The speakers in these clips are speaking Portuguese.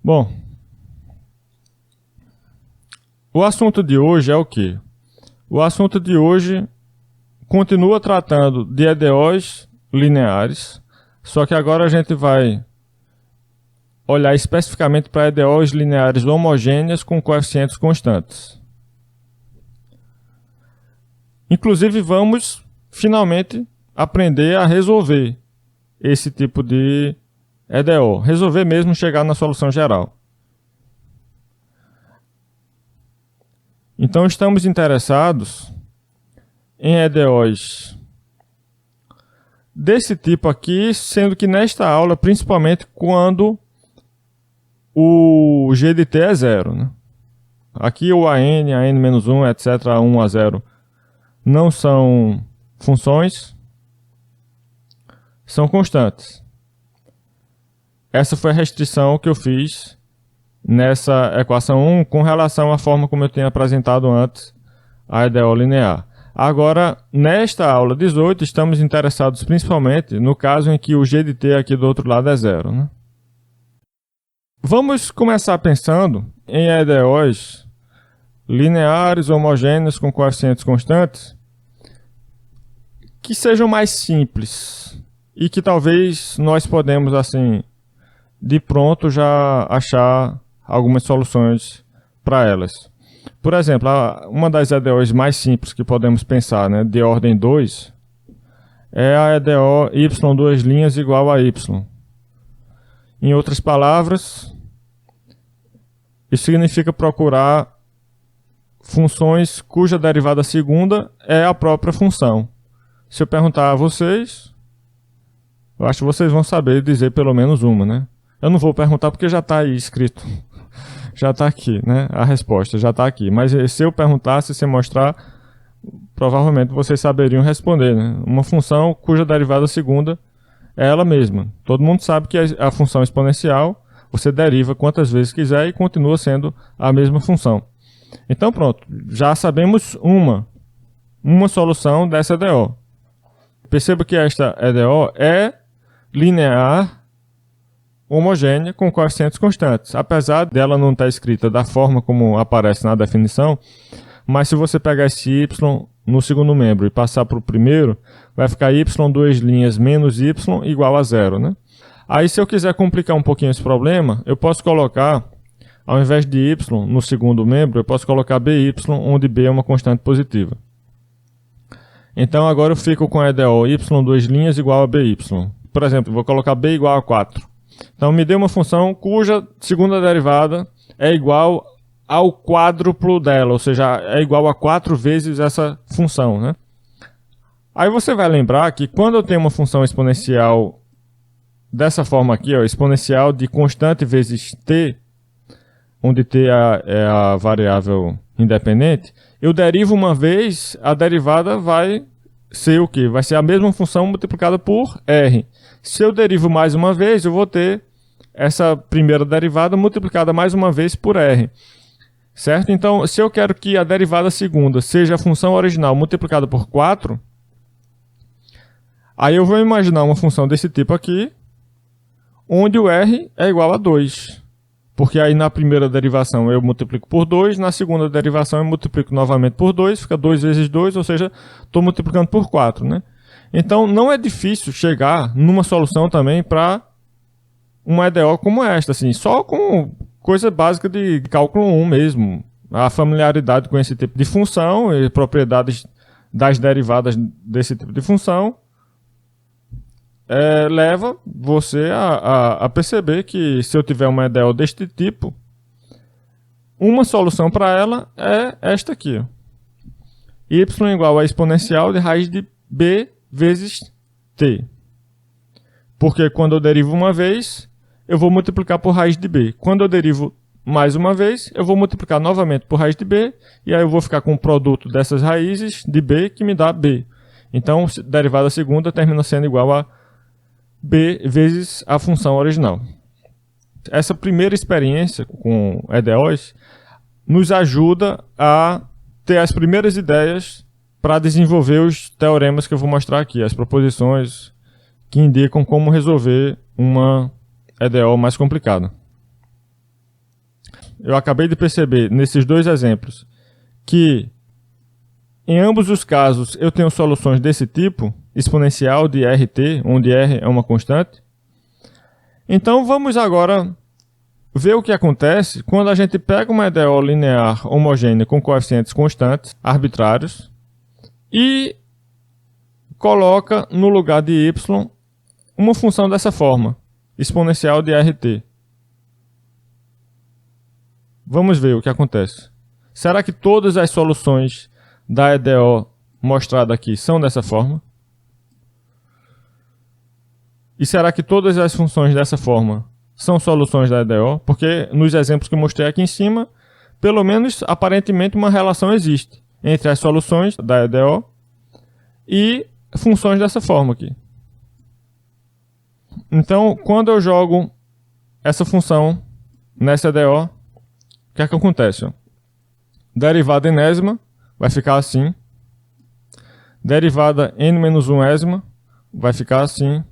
Bom, o assunto de hoje é o quê? O assunto de hoje continua tratando de EDOs lineares, só que agora a gente vai olhar especificamente para EDOs lineares homogêneas com coeficientes constantes. Inclusive, vamos finalmente aprender a resolver esse tipo de EDO. Resolver mesmo, chegar na solução geral. Então, estamos interessados em EDOs desse tipo aqui, sendo que nesta aula, principalmente quando o G de t é zero, né? Aqui o AN, AN-1, etc., 1 a 0, não são funções, são constantes. Essa foi a restrição que eu fiz nessa equação 1 com relação à forma como eu tinha apresentado antes a EDO linear. Agora, nesta aula 18, estamos interessados principalmente no caso em que o G de t aqui do outro lado é zero, né? Vamos começar pensando em EDOs lineares, homogêneos, com coeficientes constantes, que sejam mais simples e que talvez nós podemos, assim, de pronto já achar algumas soluções para elas. Por exemplo, uma das EDOs mais simples que podemos pensar, né, de ordem 2, é a EDO y2' igual a y. Em outras palavras, isso significa procurar funções cuja derivada segunda é a própria função. Se eu perguntar a vocês, eu acho que vocês vão saber dizer pelo menos uma, né? Eu não vou perguntar porque já está aí escrito. Já está aqui, né? A resposta já está aqui. Mas se eu perguntar, se você mostrar, provavelmente vocês saberiam responder, né? Uma função cuja derivada segunda é ela mesma. Todo mundo sabe que a função exponencial você deriva quantas vezes quiser e continua sendo a mesma função. Então pronto, já sabemos uma solução dessa EDO. Perceba que esta EDO é linear, homogênea com coeficientes constantes, apesar dela não estar escrita da forma como aparece na definição, mas se você pegar esse y no segundo membro e passar para o primeiro, vai ficar y2' menos y igual a zero, né? Aí se eu quiser complicar um pouquinho esse problema, eu posso colocar, ao invés de y no segundo membro, eu posso colocar by, onde b é uma constante positiva. Então agora eu fico com a EDO y2' igual a by. Por exemplo, eu vou colocar b igual a 4. Então me dê uma função cuja segunda derivada é igual ao quádruplo dela, ou seja, é igual a 4 vezes essa função, né? Aí você vai lembrar que quando eu tenho uma função exponencial dessa forma aqui, ó, exponencial de constante vezes t, onde t é a variável independente, eu derivo uma vez, a derivada vai ser o quê? Vai ser a mesma função multiplicada por r. Se eu derivo mais uma vez, eu vou ter essa primeira derivada multiplicada mais uma vez por r. Certo? Então, se eu quero que a derivada segunda seja a função original multiplicada por 4, aí eu vou imaginar uma função desse tipo aqui, onde o r é igual a 2. Porque aí na primeira derivação eu multiplico por 2, na segunda derivação eu multiplico novamente por 2, fica 2 vezes 2, ou seja, estou multiplicando por 4, né? Então não é difícil chegar numa solução também para uma EDO como esta, assim, só com coisa básica de cálculo 1 mesmo. A familiaridade com esse tipo de função e propriedades das derivadas desse tipo de função leva você a perceber que se eu tiver uma EDO deste tipo, uma solução para ela é esta aqui, ó. Y igual a exponencial de raiz de b vezes t. Porque quando eu derivo uma vez, eu vou multiplicar por raiz de b. Quando eu derivo mais uma vez, eu vou multiplicar novamente por raiz de b, e aí eu vou ficar com o produto dessas raízes de b que me dá b. Então, derivada segunda termina sendo igual a b vezes a função original. Essa primeira experiência com EDOs nos ajuda a ter as primeiras ideias para desenvolver os teoremas que eu vou mostrar aqui, as proposições que indicam como resolver uma EDO mais complicada. eu acabei de perceber nesses dois exemplos que em ambos os casos eu tenho soluções desse tipo, exponencial de RT, onde R é uma constante. Então vamos agora ver o que acontece quando a gente pega uma EDO linear homogênea com coeficientes constantes, arbitrários, e coloca no lugar de y uma função dessa forma, exponencial de RT. Vamos ver o que acontece. Será que todas as soluções da EDO mostrada aqui são dessa forma? E será que todas as funções dessa forma são soluções da EDO? Porque nos exemplos que eu mostrei aqui em cima, pelo menos aparentemente uma relação existe entre as soluções da EDO e funções dessa forma aqui. Então, quando eu jogo essa função nessa EDO, o que é que acontece? Derivada enésima vai ficar assim. Derivada n-1ésima vai ficar assim.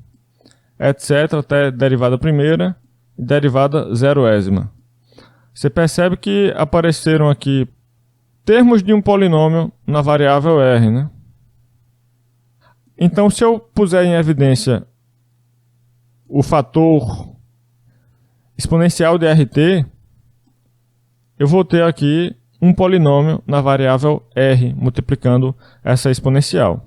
Etc. até derivada primeira e derivada zeroésima. Você percebe que apareceram aqui termos de um polinômio na variável r, né? Então, se eu puser em evidência o fator exponencial de RT, eu vou ter aqui um polinômio na variável r, multiplicando essa exponencial.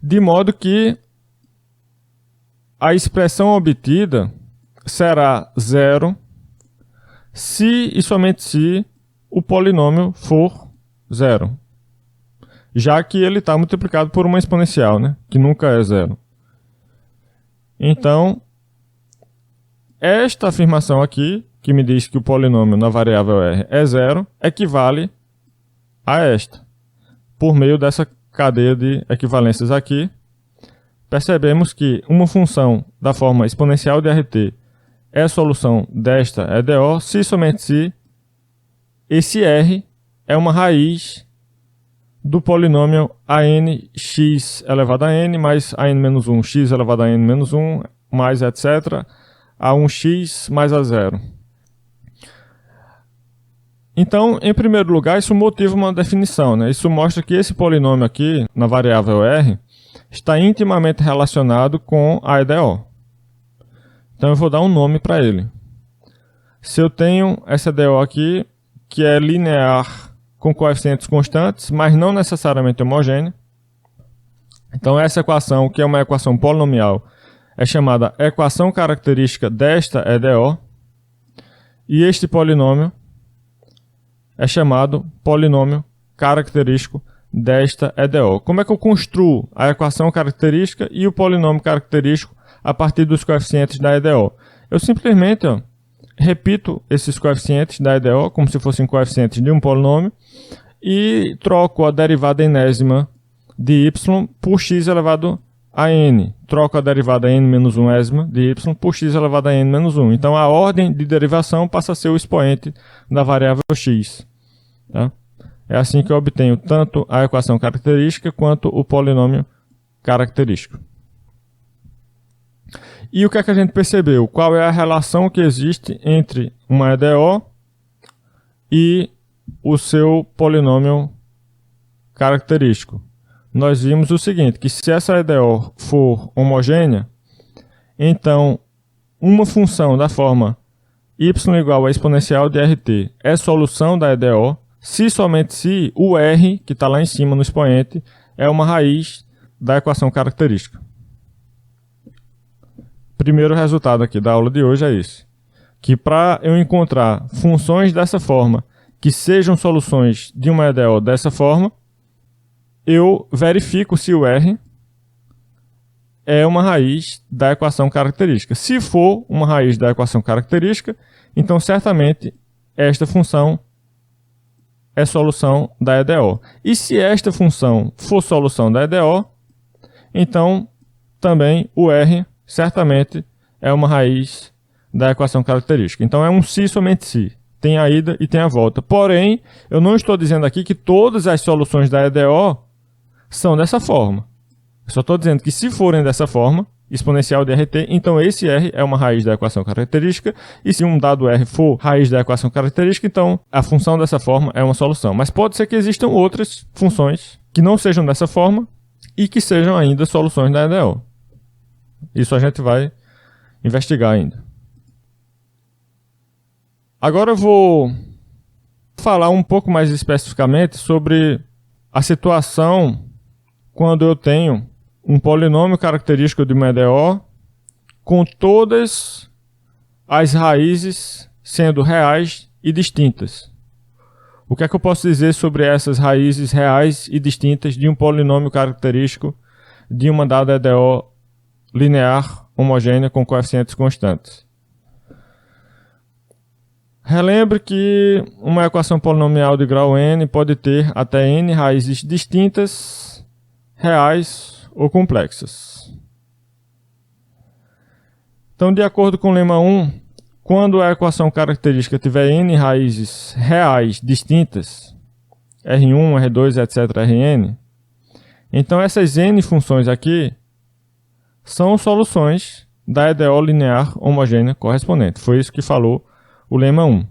De modo que a expressão obtida será zero se e somente se o polinômio for zero, já que ele está multiplicado por uma exponencial, né, que nunca é zero. Então, esta afirmação aqui, que me diz que o polinômio na variável r é zero, equivale a esta. Por meio dessa cadeia de equivalências aqui, percebemos que uma função da forma exponencial de RT é a solução desta EDO se somente se esse R é uma raiz do polinômio ANX elevado a n mais AN-1, x elevado a n-1, mais etc. a 1x mais a zero. Então, em primeiro lugar, isso motiva uma definição, né? Isso mostra que esse polinômio aqui, na variável r, está intimamente relacionado com a EDO. Então eu vou dar um nome para ele. Se eu tenho essa EDO aqui, que é linear com coeficientes constantes, mas não necessariamente homogênea, então essa equação, que é uma equação polinomial, é chamada equação característica desta EDO, e este polinômio é chamado polinômio característico desta EDO. Como é que eu construo a equação característica e o polinômio característico a partir dos coeficientes da EDO? Eu simplesmente repito esses coeficientes da EDO como se fossem coeficientes de um polinômio e troco a derivada enésima de y por x elevado a n. Troco a derivada n-1ésima de y por x elevado a n-1. Então a ordem de derivação passa a ser o expoente da variável x. Tá? É assim que eu obtenho tanto a equação característica quanto o polinômio característico. E o que é que a gente percebeu? Qual é a relação que existe entre uma EDO e o seu polinômio característico? Nós vimos o seguinte, que se essa EDO for homogênea, então uma função da forma y igual a exponencial de RT é solução da EDO, se somente se o R, que está lá em cima no expoente, é uma raiz da equação característica. Primeiro resultado aqui da aula de hoje é esse. Que para eu encontrar funções dessa forma, que sejam soluções de uma EDO dessa forma, eu verifico se o R é uma raiz da equação característica. Se for uma raiz da equação característica, então certamente esta função é solução da EDO. E se esta função for solução da EDO, então também o R certamente é uma raiz da equação característica. Então é um se somente se. Tem a ida e tem a volta. Porém, eu não estou dizendo aqui que todas as soluções da EDO são dessa forma. Eu só estou dizendo que se forem dessa forma, exponencial de RT, então esse R é uma raiz da equação característica, e se um dado R for raiz da equação característica, então a função dessa forma é uma solução. Mas pode ser que existam outras funções que não sejam dessa forma e que sejam ainda soluções da EDO. Isso a gente vai investigar ainda. Agora eu vou falar um pouco mais especificamente sobre a situação quando eu tenho um polinômio característico de uma EDO com todas as raízes sendo reais e distintas. O que é que eu posso dizer sobre essas raízes reais e distintas de um polinômio característico de uma dada EDO linear homogênea com coeficientes constantes? Relembre que uma equação polinomial de grau n pode ter até n raízes distintas, reais ou complexas. Então, de acordo com o lema 1, quando a equação característica tiver n raízes reais distintas, R1, R2, etc., Rn, então essas n funções aqui são soluções da EDO linear homogênea correspondente. Foi isso que falou o lema 1.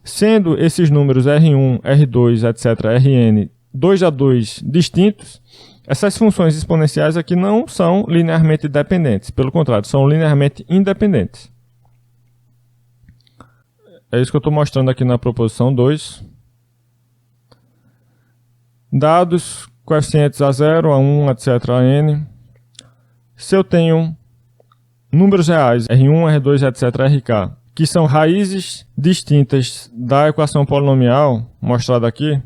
Sendo esses números R1, R2, etc., Rn 2 a 2 distintos, essas funções exponenciais aqui não são linearmente dependentes. Pelo contrário, são linearmente independentes. É isso que eu estou mostrando aqui na proposição 2. Dados coeficientes A0, A1, etc., N. Se eu tenho números reais, R1, R2, etc., Rk, que são raízes distintas da equação polinomial mostrada aqui,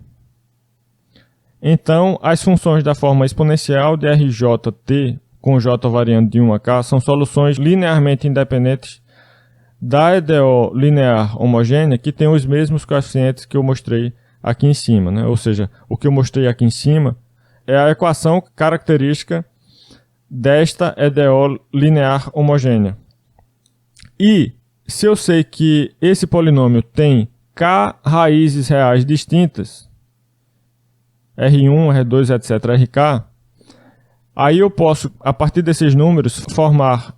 então as funções da forma exponencial de RJT com J variando de 1 a k são soluções linearmente independentes da EDO linear homogênea que tem os mesmos coeficientes que eu mostrei aqui em cima, né? Ou seja, o que eu mostrei aqui em cima é a equação característica desta EDO linear homogênea. E se eu sei que esse polinômio tem k raízes reais distintas, R1, R2, etc., Rk, aí eu posso, a partir desses números, formar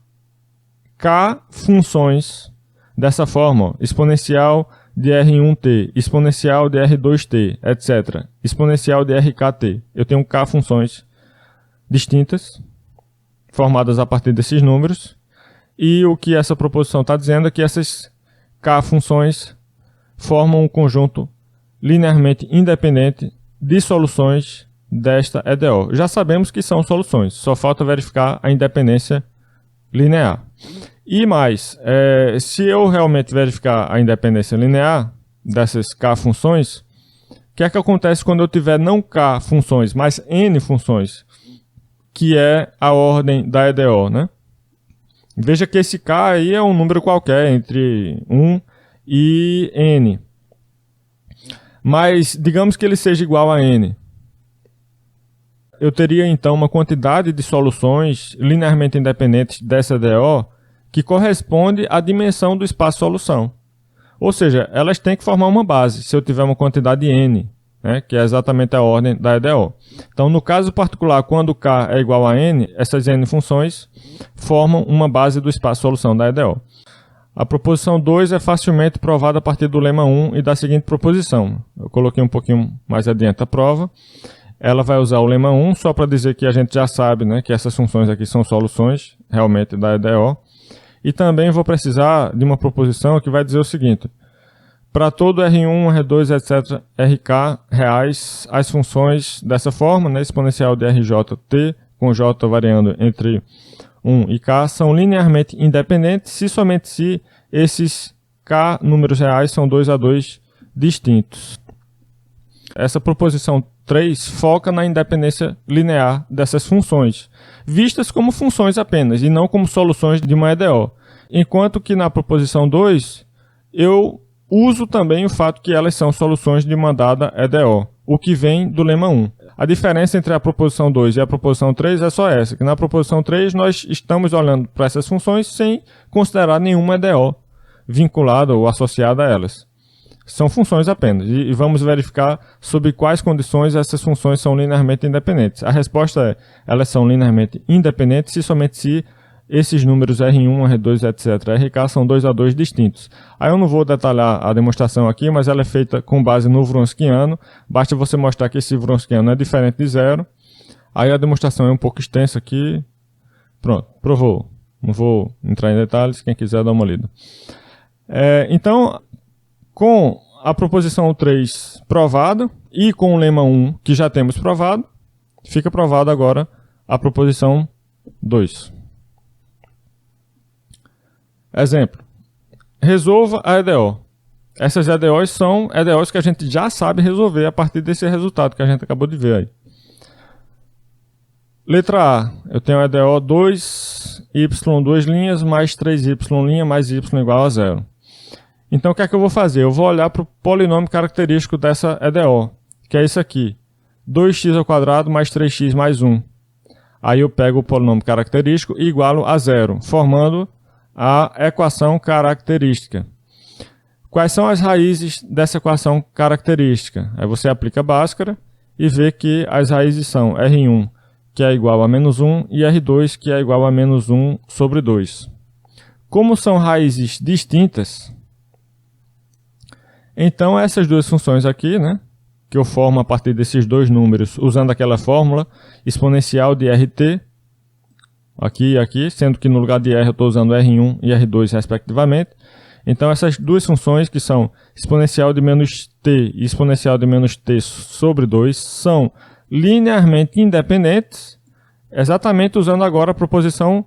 k funções dessa forma, ó, exponencial de R1t, exponencial de R2t, etc., exponencial de Rkt. Eu tenho k funções distintas, formadas a partir desses números, e o que essa proposição está dizendo é que essas k funções formam um conjunto linearmente independente de soluções desta EDO. Já sabemos que são soluções, só falta verificar a independência linear. E mais, se eu realmente verificar a independência linear dessas k funções, o que é que acontece quando eu tiver não k funções, mas n funções, que é a ordem da EDO, né? Veja que esse k aí é um número qualquer, entre 1 e n. Mas digamos que ele seja igual a n. Eu teria então uma quantidade de soluções linearmente independentes dessa EDO que corresponde à dimensão do espaço-solução. Ou seja, elas têm que formar uma base, se eu tiver uma quantidade n, né, que é exatamente a ordem da EDO. Então, no caso particular, quando k é igual a n, essas n funções formam uma base do espaço-solução da EDO. A proposição 2 é facilmente provada a partir do lema 1 e da seguinte proposição. Eu coloquei um pouquinho mais adiante a prova. Ela vai usar o lema 1 só para dizer que a gente já sabe, né, que essas funções aqui são soluções realmente da EDO. E também vou precisar de uma proposição que vai dizer o seguinte: para todo R1, R2, etc., Rk reais, as funções dessa forma, né, exponencial de RJT, com J variando entre 1 e k, são linearmente independentes se somente se esses k números reais são 2 a 2 distintos. Essa proposição 3 foca na independência linear dessas funções, vistas como funções apenas, e não como soluções de uma EDO. Enquanto que na proposição 2, eu uso também o fato que elas são soluções de uma dada EDO, o que vem do lema 1. A diferença entre a proposição 2 e a proposição 3 é só essa, que na proposição 3 nós estamos olhando para essas funções sem considerar nenhuma EDO vinculada ou associada a elas. São funções apenas. E vamos verificar sob quais condições essas funções são linearmente independentes. A resposta é, elas são linearmente independentes se somente se esses números R1, R2, etc., RK são 2 a 2 distintos. Aí eu não vou detalhar a demonstração aqui, mas ela é feita com base no Wronskiano. Basta você mostrar que esse Wronskiano é diferente de zero. Aí a demonstração é um pouco extensa aqui. Pronto, provou. Não vou entrar em detalhes, quem quiser dar uma lida. Então, com a proposição 3 provada e com o lema 1 que já temos provado, fica provada agora a proposição 2. Exemplo. Resolva a EDO. Essas EDOs são EDOs que a gente já sabe resolver a partir desse resultado que a gente acabou de ver aí. Letra A. Eu tenho a EDO 2y 2 linhas mais 3y' mais y igual a 0. Então o que é que eu vou fazer? Eu vou olhar para o polinômio característico dessa EDO, que é isso aqui. 2x² mais 3x mais 1. Aí eu pego o polinômio característico e igualo a 0, formando a equação característica. Quais são as raízes dessa equação característica? Aí você aplica Bhaskara e vê que as raízes são R1, que é igual a menos 1, e R2, que é igual a menos 1 sobre 2. Como são raízes distintas, então essas duas funções aqui, né, que eu formo a partir desses dois números, usando aquela fórmula exponencial de RT, aqui e aqui, sendo que no lugar de R eu estou usando R1 e R2 respectivamente. Então essas duas funções, que são exponencial de menos t e exponencial de menos t sobre 2, são linearmente independentes, exatamente usando agora a proposição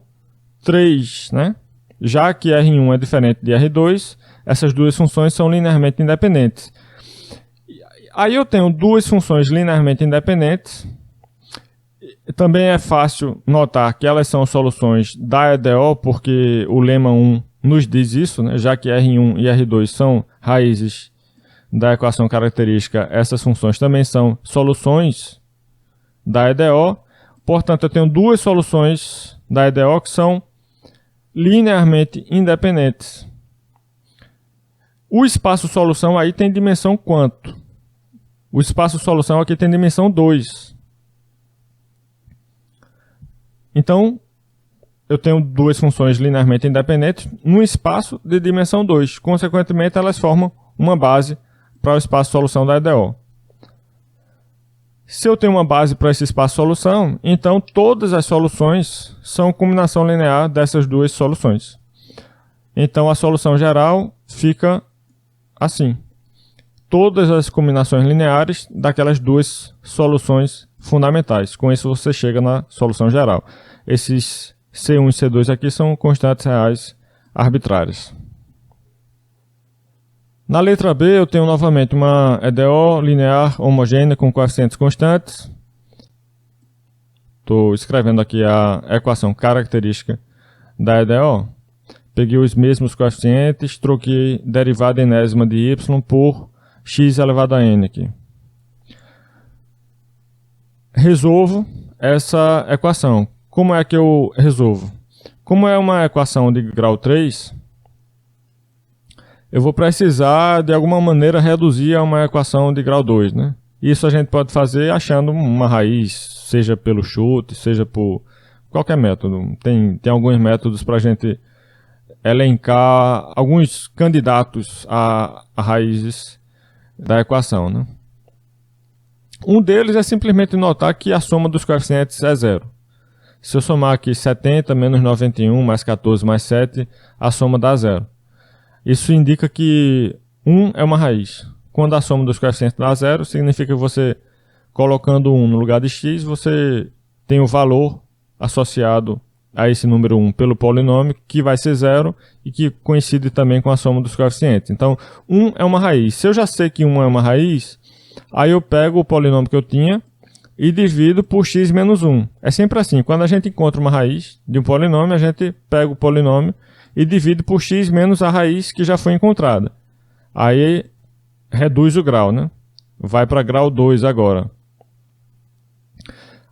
3, né? Já que R1 é diferente de R2, essas duas funções são linearmente independentes. Aí eu tenho duas funções linearmente independentes. Também é fácil notar que elas são soluções da EDO, porque o lema 1 nos diz isso, né? Já que R1 e R2 são raízes da equação característica, essas funções também são soluções da EDO. Portanto, eu tenho duas soluções da EDO que são linearmente independentes. O espaço solução aí tem dimensão quanto? O espaço solução aqui tem dimensão 2. Então, eu tenho duas funções linearmente independentes num espaço de dimensão 2. Consequentemente, elas formam uma base para o espaço solução da EDO. Se eu tenho uma base para esse espaço solução, então todas as soluções são combinação linear dessas duas soluções. Então, a solução geral fica assim. Todas as combinações lineares daquelas duas soluções fundamentais. Com isso você chega na solução geral. Esses C1 e C2 aqui são constantes reais arbitrárias. Na letra B eu tenho novamente uma EDO linear homogênea com coeficientes constantes. Estou escrevendo aqui a equação característica da EDO. Peguei os mesmos coeficientes, troquei derivada enésima de y por x elevado a n aqui. Resolvo essa equação. Como é que eu resolvo? Como é uma equação de grau 3, eu vou precisar de alguma maneira reduzir a uma equação de grau 2, né? Isso a gente pode fazer achando uma raiz, seja pelo chute, seja por qualquer método. Tem alguns métodos para a gente elencar alguns candidatos a raízes da equação, né? Um deles é simplesmente notar que a soma dos coeficientes é zero. Se eu somar aqui 70 menos 91 mais 14 mais 7, a soma dá zero. Isso indica que 1 é uma raiz. Quando a soma dos coeficientes dá zero, significa que você, colocando 1 no lugar de x, você tem o valor associado a esse número 1 pelo polinômio, que vai ser zero e que coincide também com a soma dos coeficientes. Então, 1 é uma raiz. Se eu já sei que 1 é uma raiz, aí eu pego o polinômio que eu tinha e divido por x menos 1. É sempre assim. Quando a gente encontra uma raiz de um polinômio, a gente pega o polinômio e divide por x menos a raiz que já foi encontrada. Aí reduz o grau, né? Vai para grau 2 agora.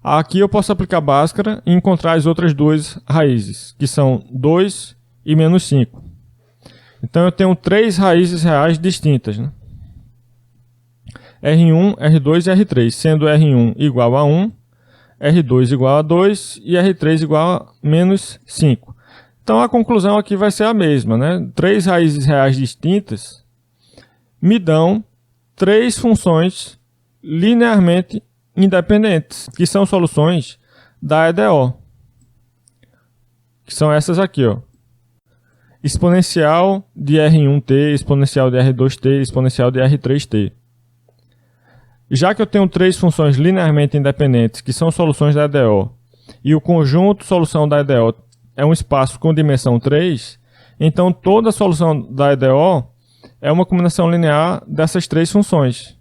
Aqui eu posso aplicar Bhaskara e encontrar as outras duas raízes, que são 2 e menos 5. Então eu tenho 3 raízes reais distintas, né? R1, R2 e R3, sendo R1 igual a 1, R2 igual a 2 e R3 igual a menos 5. Então a conclusão aqui vai ser a mesma, né? 3 raízes reais distintas me dão 3 funções linearmente independentes, que são soluções da EDO, que são essas aqui, ó. Exponencial de R1t, exponencial de R2t, exponencial de R3t. Já que eu tenho 3 funções linearmente independentes, que são soluções da EDO, e o conjunto solução da EDO é um espaço com dimensão 3, então toda solução da EDO é uma combinação linear dessas 3 funções.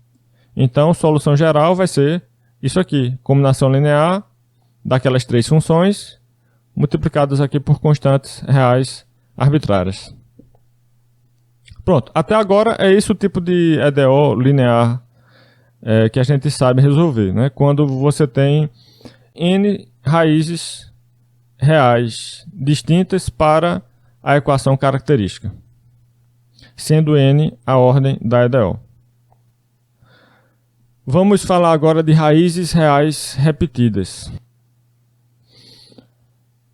Então, solução geral vai ser isso aqui, combinação linear daquelas 3 funções, multiplicadas aqui por constantes reais arbitrárias. Pronto, até agora é esse o tipo de EDO linear que a gente sabe resolver, né? Quando você tem n raízes reais distintas para a equação característica, sendo n a ordem da EDO. Vamos falar agora de raízes reais repetidas.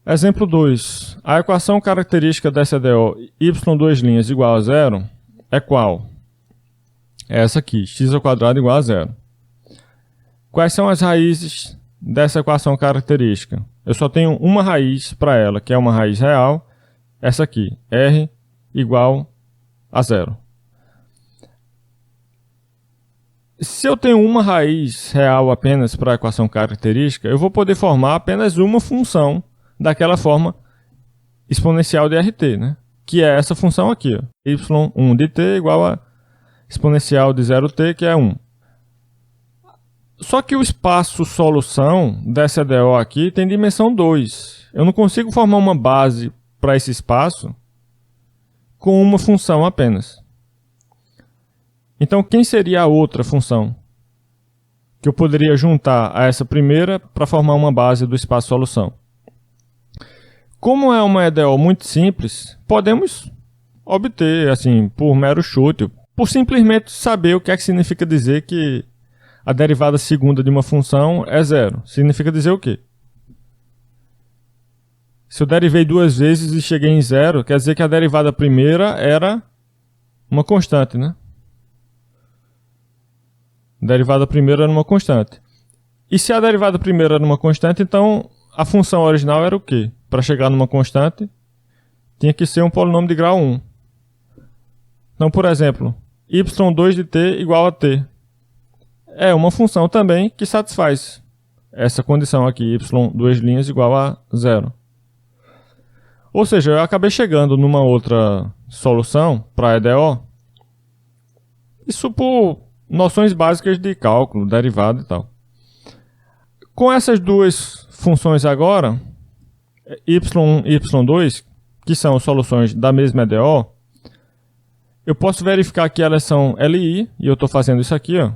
Exemplo 2. A equação característica dessa EDO y2' igual a 0 é qual? É essa aqui, x² igual a 0. Quais são as raízes dessa equação característica? Eu só tenho uma raiz para ela, que é uma raiz real, essa aqui, r igual a 0. Se eu tenho uma raiz real apenas para a equação característica, eu vou poder formar apenas uma função daquela forma exponencial de RT, né? Que é essa função aqui, ó, y1 de t igual a exponencial de 0t, que é 1. Só que o espaço solução dessa EDO aqui tem dimensão 2. Eu não consigo formar uma base para esse espaço com uma função apenas. Então, quem seria a outra função que eu poderia juntar a essa primeira para formar uma base do espaço solução? Como é uma EDO muito simples, podemos obter, assim, por mero chute, por simplesmente saber o que é que significa dizer que a derivada segunda de uma função é 0. Significa dizer o quê? Se eu derivei 2 vezes e cheguei em 0, quer dizer que a derivada primeira era uma constante, né? A derivada primeira era uma constante. E se a derivada primeira era uma constante, então a função original era o quê? Para chegar numa constante, tinha que ser um polinômio de grau 1. Então, por exemplo, y2 de t igual a t. É uma função também que satisfaz essa condição aqui, y2' igual a 0. Ou seja, eu acabei chegando numa outra solução para a EDO, isso por noções básicas de cálculo, derivada e tal. Com essas duas funções agora, y1 e y2, que são soluções da mesma EDO, eu posso verificar que elas são LI, e eu estou fazendo isso aqui, ó.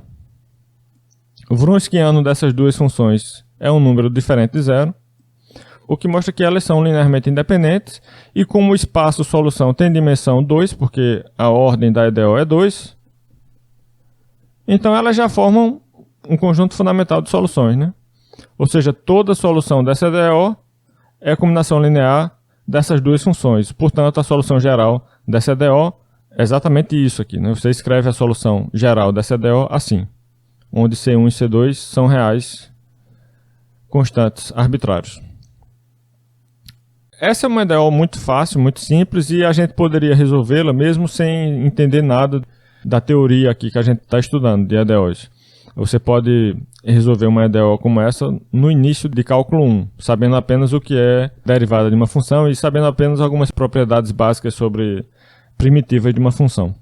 O Wronskiano dessas duas funções é um número diferente de 0, o que mostra que elas são linearmente independentes, e como o espaço solução tem dimensão 2, porque a ordem da EDO é 2, então elas já formam um conjunto fundamental de soluções, né? Ou seja, toda solução dessa EDO é a combinação linear dessas duas funções. Portanto, a solução geral dessa EDO é exatamente isso aqui, né? Você escreve a solução geral dessa EDO assim, onde C1 e C2 são reais constantes arbitrários. Essa é uma EDO muito fácil, muito simples, e a gente poderia resolvê-la mesmo sem entender nada da teoria aqui que a gente está estudando de EDOs. Você pode resolver uma EDO como essa no início de cálculo 1, sabendo apenas o que é derivada de uma função e sabendo apenas algumas propriedades básicas sobre primitivas de uma função.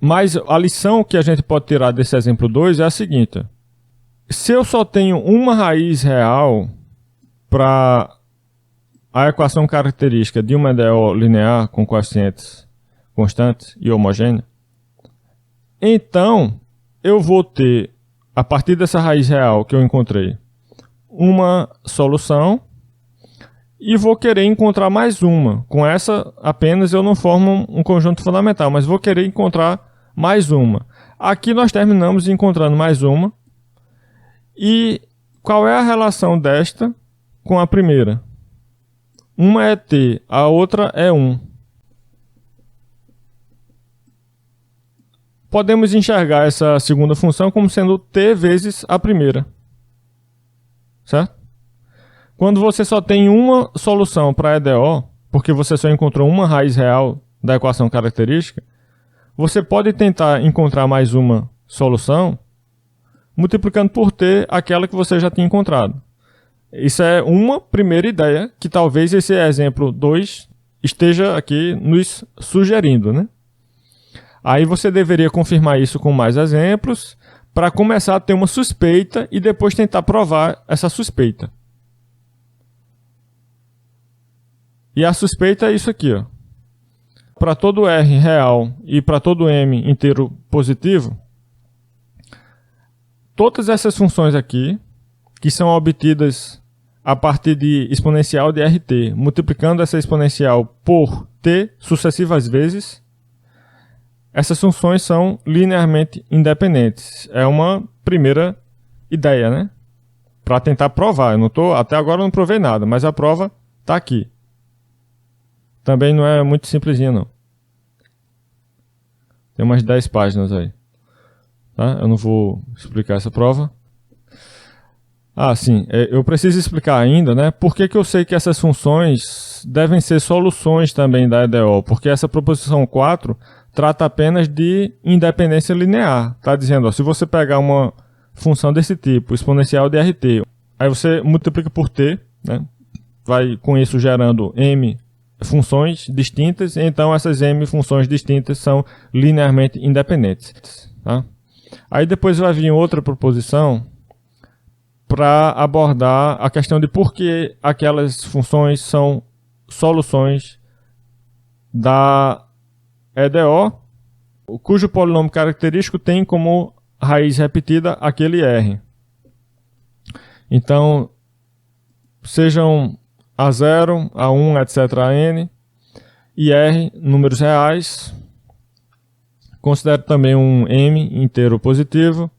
Mas a lição que a gente pode tirar desse exemplo 2 é a seguinte: se eu só tenho uma raiz real para a equação característica de uma EDO linear com coeficientes constantes e homogênea, então eu vou ter, a partir dessa raiz real que eu encontrei, uma solução e vou querer encontrar mais uma. Com essa apenas eu não formo um conjunto fundamental, mas vou querer encontrar mais uma. Aqui nós terminamos encontrando mais uma. E qual é a relação desta com a primeira? Uma é t, a outra é 1. Podemos enxergar essa segunda função como sendo t vezes a primeira. Certo? Quando você só tem uma solução para EDO, porque você só encontrou uma raiz real da equação característica, você pode tentar encontrar mais uma solução multiplicando por t aquela que você já tinha encontrado. Isso é uma primeira ideia que talvez esse exemplo 2 esteja aqui nos sugerindo, né? Aí você deveria confirmar isso com mais exemplos para começar a ter uma suspeita e depois tentar provar essa suspeita. E a suspeita é isso aqui, ó. Para todo R real e para todo M inteiro positivo, todas essas funções aqui, que são obtidas a partir de exponencial de RT, multiplicando essa exponencial por t sucessivas vezes, essas funções são linearmente independentes. É uma primeira ideia, né? Para tentar provar. Até agora eu não provei nada, mas a prova está aqui. Também não é muito simplesinho, não. Tem umas 10 páginas aí. Tá? Eu não vou explicar essa prova. Ah, sim. Eu preciso explicar ainda, né? Por que eu sei que essas funções devem ser soluções também da EDO? Porque essa proposição 4 trata apenas de independência linear. Está dizendo, ó, se você pegar uma função desse tipo, exponencial de RT, aí você multiplica por t, né? Vai com isso gerando m funções distintas, então essas m funções distintas são linearmente independentes. Tá? Aí depois vai vir outra proposição para abordar a questão de por que aquelas funções são soluções da EDO, cujo polinômio característico tem como raiz repetida aquele R. Então, sejam A0, A1, etc. a n, e R, números reais. Considero também um M inteiro positivo.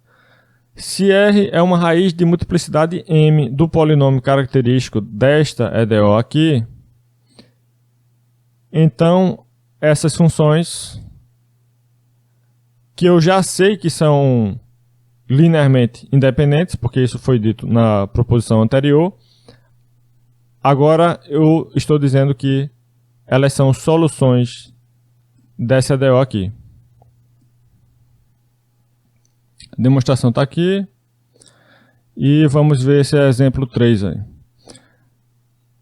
Se R é uma raiz de multiplicidade M do polinômio característico desta EDO aqui, então essas funções que eu já sei que são linearmente independentes, porque isso foi dito na proposição anterior, agora eu estou dizendo que elas são soluções dessa EDO aqui. A demonstração está aqui. E vamos ver esse exemplo 3 aí.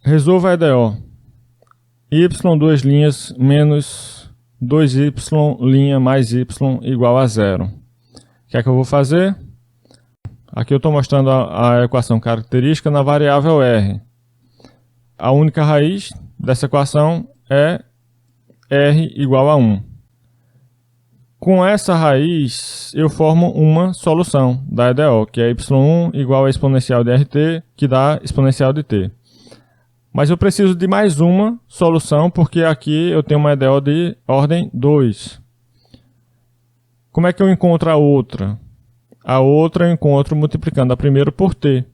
Resolva a EDO. Y duas linhas menos 2y' mais y igual a 0. O que é que eu vou fazer? Aqui eu estou mostrando a equação característica na variável r. A única raiz dessa equação é r igual a 1. Com essa raiz, eu formo uma solução da EDO, que é y1 igual a exponencial de RT, que dá exponencial de t. Mas eu preciso de mais uma solução, porque aqui eu tenho uma EDO de ordem 2. Como é que eu encontro a outra? A outra eu encontro multiplicando a primeira por t.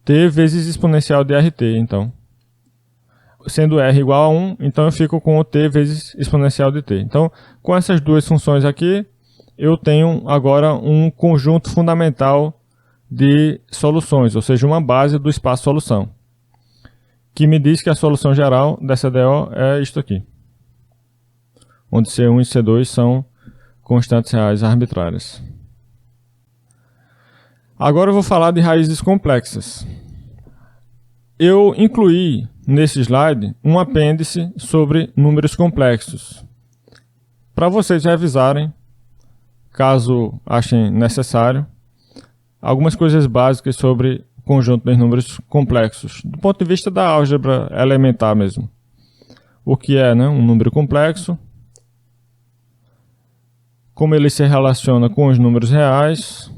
T vezes exponencial de RT, então. Sendo r igual a 1, então eu fico com o t vezes exponencial de t. Então, com essas duas funções aqui, eu tenho agora um conjunto fundamental de soluções, ou seja, uma base do espaço solução, que me diz que a solução geral dessa EDO é isto aqui, onde C1 e C2 são constantes reais arbitrárias. Agora eu vou falar de raízes complexas. Eu incluí nesse slide um apêndice sobre números complexos, para vocês revisarem, caso achem necessário, algumas coisas básicas sobre o conjunto dos números complexos, do ponto de vista da álgebra elementar mesmo. O que é, né, um número complexo, como ele se relaciona com os números reais,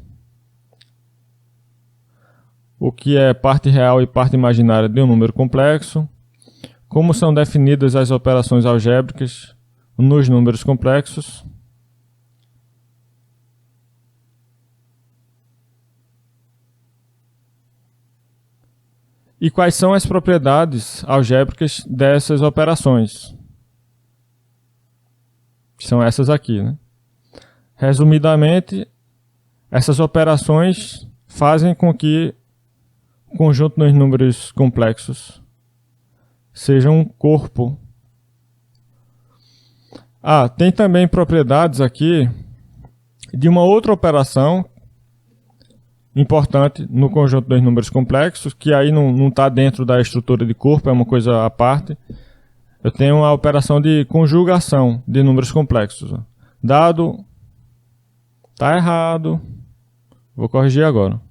o que é parte real e parte imaginária de um número complexo, como são definidas as operações algébricas nos números complexos, E quais são as propriedades algébricas dessas operações? São essas aqui, né? Resumidamente, essas operações fazem com que o conjunto dos números complexos seja um corpo. Tem também propriedades aqui de uma outra operação importante no conjunto dos números complexos, que aí não está dentro da estrutura de corpo, é uma coisa à parte. Eu tenho a operação de conjugação de números complexos. Dado, está errado, vou corrigir agora.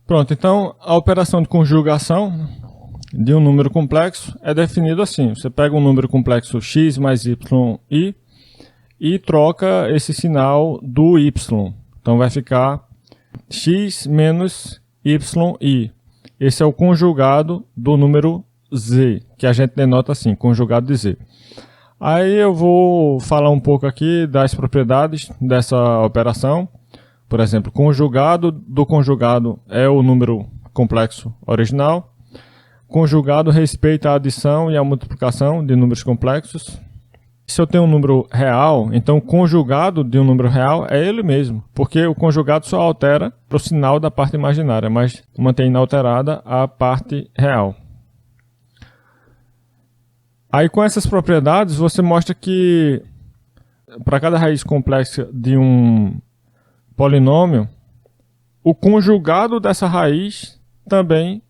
Pronto, então a operação de conjugação de um número complexo é definido assim. Você pega um número complexo x mais y e troca esse sinal do y. Então vai ficar x menos yi. Esse é o conjugado do número z, que a gente denota assim, conjugado de z. Aí eu vou falar um pouco aqui das propriedades dessa operação. Por exemplo, conjugado do conjugado é o número complexo original. Conjugado respeita a adição e a multiplicação de números complexos. Se eu tenho um número real, então o conjugado de um número real é ele mesmo, porque o conjugado só altera o sinal da parte imaginária, mas mantém inalterada a parte real. Aí com essas propriedades você mostra que para cada raiz complexa de um polinômio, o conjugado dessa raiz também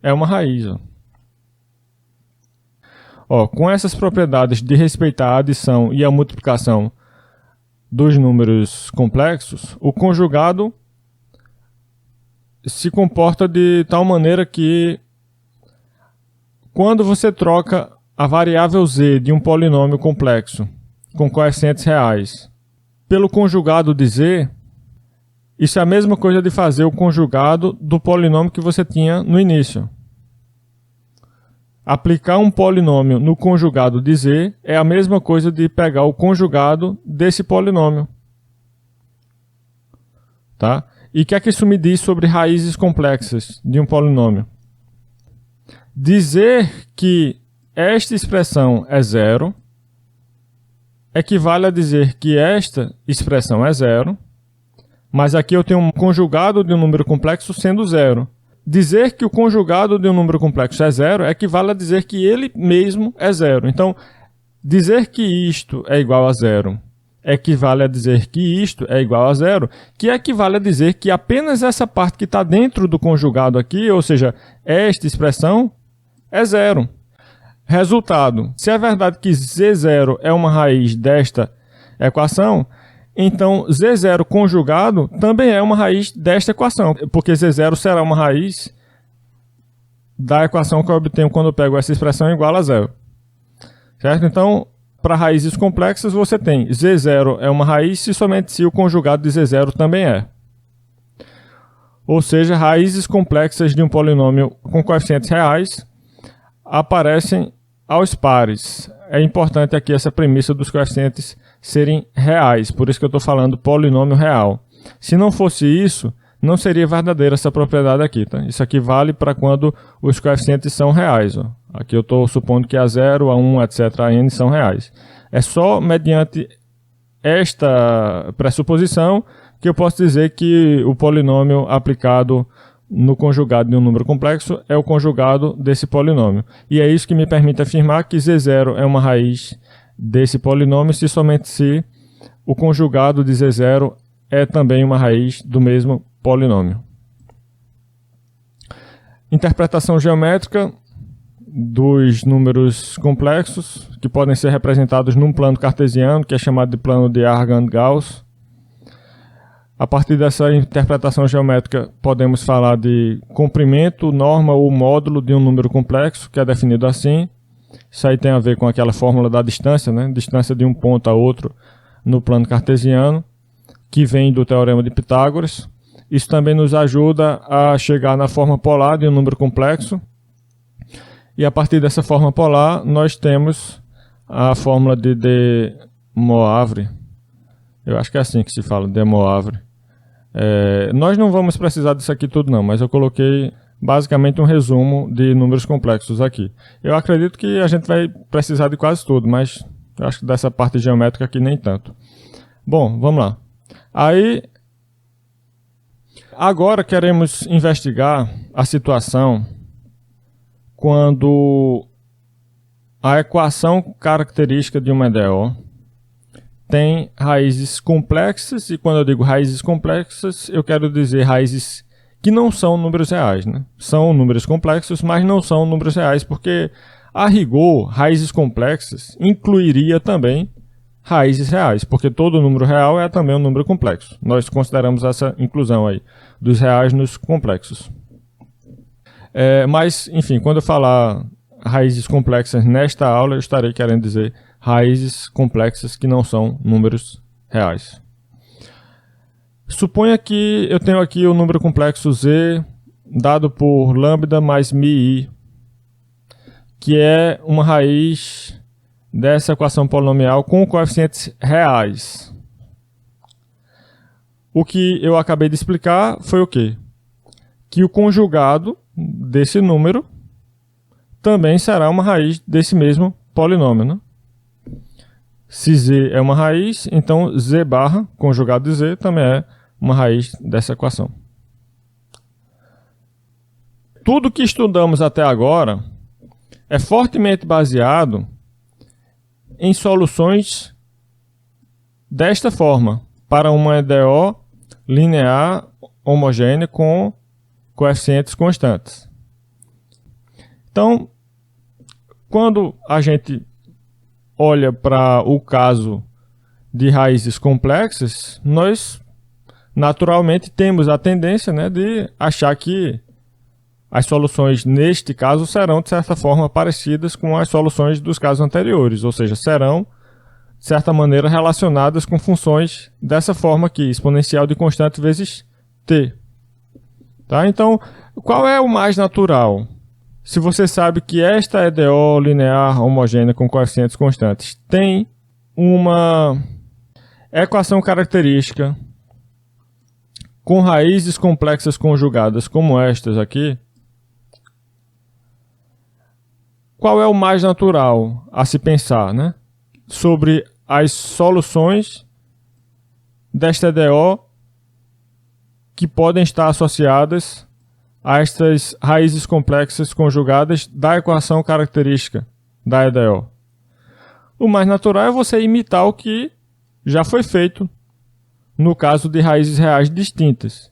é uma raiz. Com essas propriedades de respeitar a adição e a multiplicação dos números complexos, o conjugado se comporta de tal maneira que quando você troca a variável z de um polinômio complexo com coeficientes reais pelo conjugado de z, isso é a mesma coisa de fazer o conjugado do polinômio que você tinha no início. Aplicar um polinômio no conjugado de z é a mesma coisa de pegar o conjugado desse polinômio. Tá? E o que é que isso me diz sobre raízes complexas de um polinômio? Dizer que esta expressão é zero equivale a dizer que esta expressão é zero, mas aqui eu tenho um conjugado de um número complexo sendo zero. Dizer que o conjugado de um número complexo é zero equivale a dizer que ele mesmo é zero. Então, dizer que isto é igual a zero equivale a dizer que isto é igual a zero, que equivale a dizer que apenas essa parte que está dentro do conjugado aqui, ou seja, esta expressão, é zero. Resultado, se é verdade que z0 é uma raiz desta equação, então z0 conjugado também é uma raiz desta equação, porque z0 será uma raiz da equação que eu obtenho quando eu pego essa expressão igual a zero. Certo? Então, para raízes complexas você tem z0 é uma raiz se somente se o conjugado de z0 também é. Ou seja, raízes complexas de um polinômio com coeficientes reais aparecem aos pares. É importante aqui essa premissa dos coeficientes serem reais, por isso que eu estou falando polinômio real. Se não fosse isso, não seria verdadeira essa propriedade aqui. Tá? Isso aqui vale para quando os coeficientes são reais. Aqui eu estou supondo que a 0, a 1, etc., a n são reais. É só mediante esta pressuposição que eu posso dizer que o polinômio aplicado no conjugado de um número complexo é o conjugado desse polinômio. E é isso que me permite afirmar que z0 é uma raiz desse polinômio se somente se o conjugado de z0 é também uma raiz do mesmo polinômio. Interpretação geométrica dos números complexos, que podem ser representados num plano cartesiano, que é chamado de plano de Argand-Gauss. A partir dessa interpretação geométrica, podemos falar de comprimento, norma ou módulo de um número complexo, que é definido assim. Isso aí tem a ver com aquela fórmula da distância, né? Distância de um ponto a outro no plano cartesiano, que vem do teorema de Pitágoras. Isso também nos ajuda a chegar na forma polar de um número complexo. E a partir dessa forma polar, nós temos a fórmula de De Moivre. Eu acho que é assim que se fala, De Moivre. Nós não vamos precisar disso aqui tudo não, mas eu coloquei basicamente um resumo de números complexos aqui. Eu acredito que a gente vai precisar de quase tudo, mas eu acho que dessa parte geométrica aqui nem tanto. Bom, vamos lá. Aí, agora queremos investigar a situação quando a equação característica de uma EDO tem raízes complexas, e quando eu digo raízes complexas, eu quero dizer raízes que não são números reais, né? São números complexos, mas não são números reais, porque, a rigor, raízes complexas incluiria também raízes reais, porque todo número real é também um número complexo. Nós consideramos essa inclusão aí, dos reais nos complexos. Mas, enfim, quando eu falar raízes complexas nesta aula, eu estarei querendo dizer raízes complexas que não são números reais. Suponha que eu tenho aqui o número complexo z dado por lambda mais mi, que é uma raiz dessa equação polinomial com coeficientes reais. O que eu acabei de explicar foi o quê? Que o conjugado desse número também será uma raiz desse mesmo polinômio, né? Se z é uma raiz, então z barra, conjugado de z, também é uma raiz dessa equação. Tudo que estudamos até agora é fortemente baseado em soluções desta forma, para uma EDO linear homogênea com coeficientes constantes. Então, quando a gente olha para o caso de raízes complexas, nós naturalmente temos a tendência, né, de achar que as soluções neste caso serão, de certa forma, parecidas com as soluções dos casos anteriores, ou seja, serão, de certa maneira, relacionadas com funções dessa forma aqui, exponencial de constante vezes t. Tá? Então, qual é o mais natural? Se você sabe que esta EDO linear homogênea com coeficientes constantes tem uma equação característica com raízes complexas conjugadas como estas aqui, qual é o mais natural a se pensar, né, sobre as soluções desta EDO que podem estar associadas a estas raízes complexas conjugadas da equação característica da EDO? O mais natural é você imitar o que já foi feito no caso de raízes reais distintas.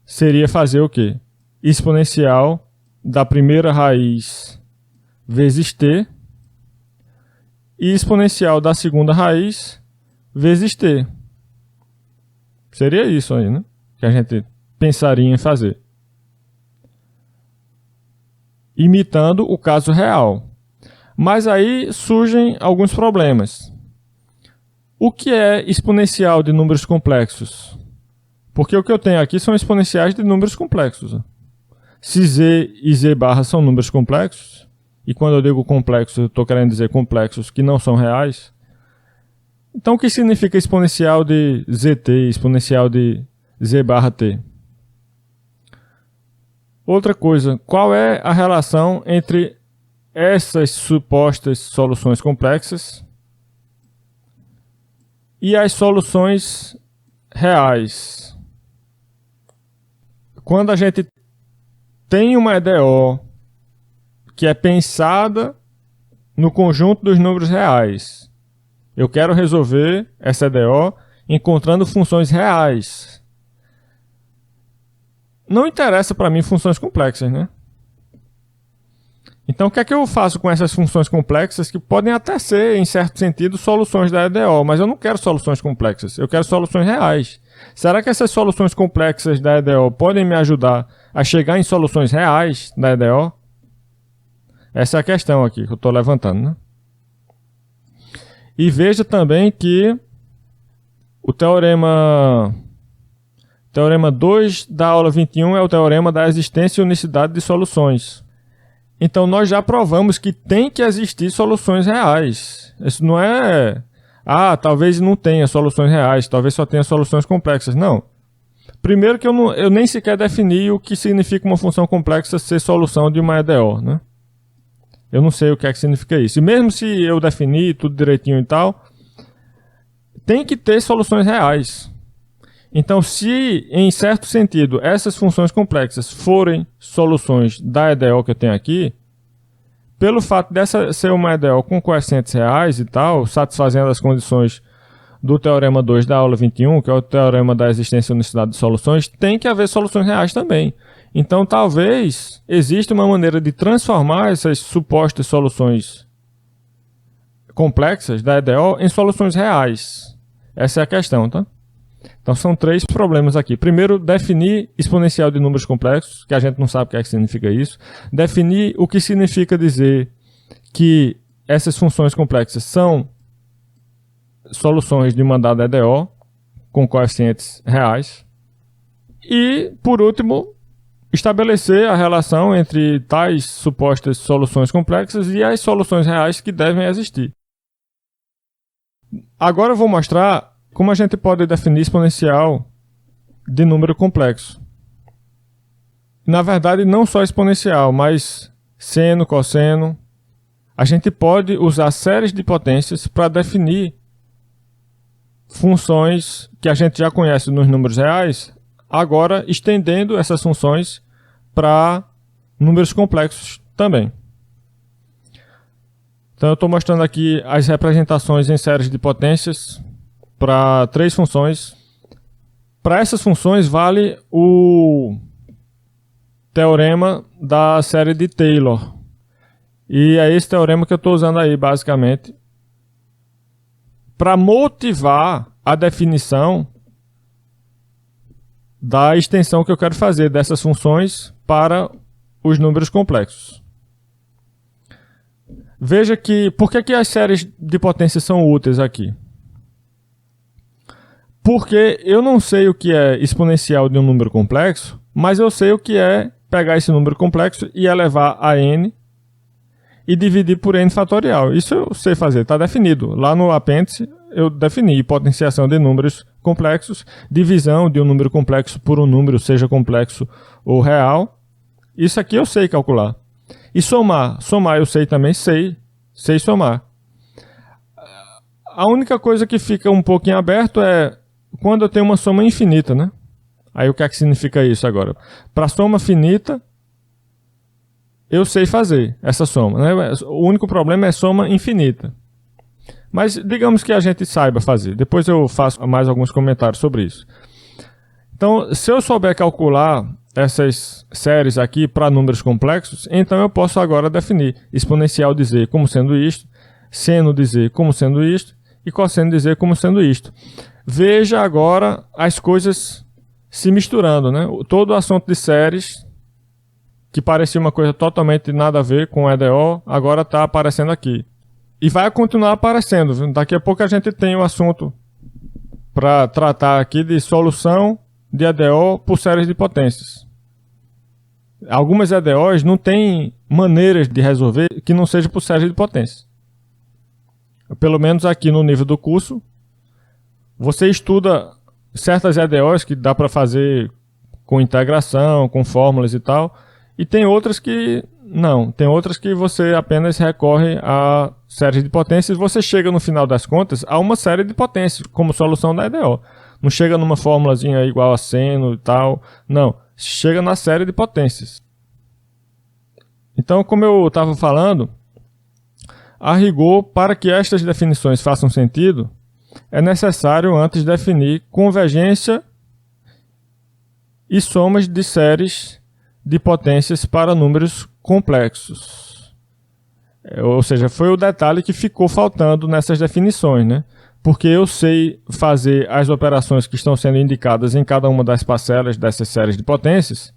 Seria fazer o quê? Exponencial da primeira raiz vezes t e exponencial da segunda raiz vezes t. Seria isso aí, né? Que a gente pensaria em fazer. Imitando o caso real. Mas aí surgem alguns problemas. O que é exponencial de números complexos? Porque o que eu tenho aqui são exponenciais de números complexos. Se z e z barra são números complexos, e quando eu digo complexos, eu estou querendo dizer complexos que não são reais, então o que significa exponencial de zt, exponencial de z barra t? Outra coisa, qual é a relação entre essas supostas soluções complexas e as soluções reais? Quando a gente tem uma EDO que é pensada no conjunto dos números reais, eu quero resolver essa EDO encontrando funções reais. Não interessa para mim funções complexas, né? Então, o que é que eu faço com essas funções complexas que podem até ser, em certo sentido, soluções da EDO, mas eu não quero soluções complexas, eu quero soluções reais. Será que essas soluções complexas da EDO podem me ajudar a chegar em soluções reais da EDO? Essa é a questão aqui que eu estou levantando, né? E veja também que o teorema 2 da aula 21 é o teorema da existência e unicidade de soluções. Então, nós já provamos que tem que existir soluções reais. Isso não é, talvez não tenha soluções reais, talvez só tenha soluções complexas. Não. Primeiro que eu nem sequer defini o que significa uma função complexa ser solução de uma EDO, né? Eu não sei o que é que significa isso. E mesmo se eu definir tudo direitinho e tal, tem que ter soluções reais. Então, se em certo sentido essas funções complexas forem soluções da EDO que eu tenho aqui, pelo fato dessa ser uma EDO com coeficientes reais e tal, satisfazendo as condições do Teorema 2 da aula 21, que é o Teorema da existência e unicidade de soluções, tem que haver soluções reais também. Então, talvez exista uma maneira de transformar essas supostas soluções complexas da EDO em soluções reais. Essa é a questão, tá? Então, são 3 problemas aqui. Primeiro, definir exponencial de números complexos, que a gente não sabe o que é que significa isso. Definir o que significa dizer que essas funções complexas são soluções de uma dada EDO com coeficientes reais. E, por último, estabelecer a relação entre tais supostas soluções complexas e as soluções reais que devem existir. Agora eu vou mostrar como a gente pode definir exponencial de número complexo. Na verdade, não só exponencial, mas seno, cosseno. A gente pode usar séries de potências para definir funções que a gente já conhece nos números reais, agora estendendo essas funções para números complexos também. Então eu estou mostrando aqui as representações em séries de potências para 3 funções. Para essas funções vale o teorema da série de Taylor. E é esse teorema que eu estou usando aí, basicamente, para motivar a definição da extensão que eu quero fazer dessas funções para os números complexos. Veja que, por que as séries de potência são úteis aqui? Porque eu não sei o que é exponencial de um número complexo, mas eu sei o que é pegar esse número complexo e elevar a n e dividir por n fatorial. Isso eu sei fazer, está definido. Lá no apêndice eu defini potenciação de números complexos, divisão de um número complexo por um número, seja complexo ou real. Isso aqui eu sei calcular. E somar eu sei também, sei somar. A única coisa que fica um pouquinho aberto é quando eu tenho uma soma infinita, né? Aí o que é que significa isso agora? Para soma finita, eu sei fazer essa soma, né? O único problema é soma infinita. Mas digamos que a gente saiba fazer. Depois eu faço mais alguns comentários sobre isso. Então, se eu souber calcular essas séries aqui para números complexos, então eu posso agora definir exponencial de z como sendo isto, seno de z como sendo isto e cosseno de z como sendo isto. Veja agora as coisas se misturando, né? Todo o assunto de séries, que parecia uma coisa totalmente nada a ver com EDO, agora está aparecendo aqui. E vai continuar aparecendo. Viu? Daqui a pouco a gente tem o assunto para tratar aqui de solução de EDO por séries de potências. Algumas EDOs não têm maneiras de resolver que não seja por séries de potências. Pelo menos aqui no nível do curso, você estuda certas EDOs que dá para fazer com integração, com fórmulas e tal, e tem outras que não. Tem outras que você apenas recorre a séries de potências e você chega no final das contas a uma série de potências como solução da EDO. Não chega numa fórmulazinha igual a seno e tal, não. Chega na série de potências. Então, como eu estava falando, a rigor, para que estas definições façam sentido, é necessário antes definir convergência e somas de séries de potências para números complexos. Ou seja, foi o detalhe que ficou faltando nessas definições, né? Porque eu sei fazer as operações que estão sendo indicadas em cada uma das parcelas dessas séries de potências